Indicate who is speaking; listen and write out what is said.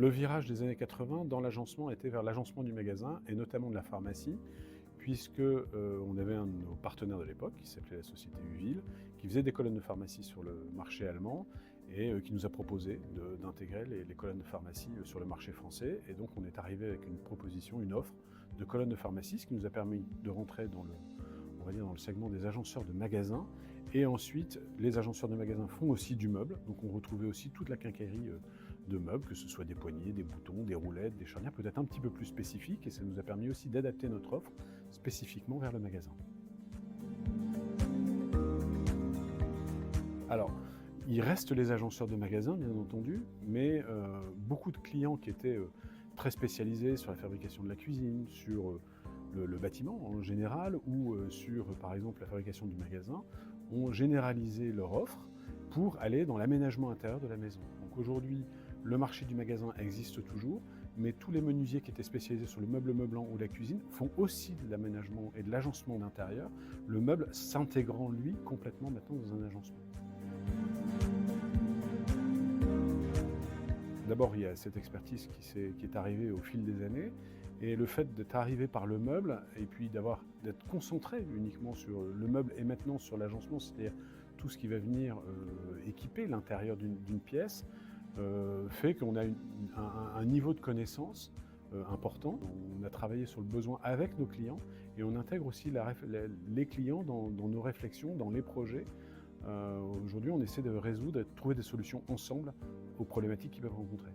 Speaker 1: Le virage des années 80 dans l'agencement était vers l'agencement du magasin et notamment de la pharmacie, puisque on avait un de nos partenaires de l'époque, qui s'appelait la société Uville, qui faisait des colonnes de pharmacie sur le marché allemand et qui nous a proposé d'intégrer les colonnes de pharmacie sur le marché français. Et donc on est arrivé avec une proposition, une offre de colonnes de pharmacie, ce qui nous a permis de rentrer dans le segment des agenceurs de magasins. Et ensuite, les agenceurs de magasins font aussi du meuble. Donc on retrouvait aussi toute la quincaillerie de meubles, que ce soit des poignées, des boutons, des roulettes, des charnières, peut-être un petit peu plus spécifiques. Et ça nous a permis aussi d'adapter notre offre spécifiquement vers le magasin. Alors, il reste les agenceurs de magasins, bien entendu, mais beaucoup de clients qui étaient très spécialisés sur la fabrication de la cuisine, sur le bâtiment en général, ou sur, par exemple, la fabrication du magasin, ont généralisé leur offre pour aller dans l'aménagement intérieur de la maison. Donc aujourd'hui, le marché du magasin existe toujours, mais tous les menuisiers qui étaient spécialisés sur le meuble meublant ou la cuisine font aussi de l'aménagement et de l'agencement d'intérieur, le meuble s'intégrant, lui, complètement maintenant dans un agencement. D'abord, il y a cette expertise qui est arrivée au fil des années, et le fait d'être arrivé par le meuble, et puis d'être concentré uniquement sur le meuble et maintenant sur l'agencement, c'est-à-dire tout ce qui va venir équiper l'intérieur d'une pièce, fait qu'on a un niveau de connaissance important. On a travaillé sur le besoin avec nos clients, et on intègre aussi les clients dans nos réflexions, dans les projets. Aujourd'hui, on essaie de résoudre et de trouver des solutions ensemble aux problématiques qu'ils peuvent rencontrer.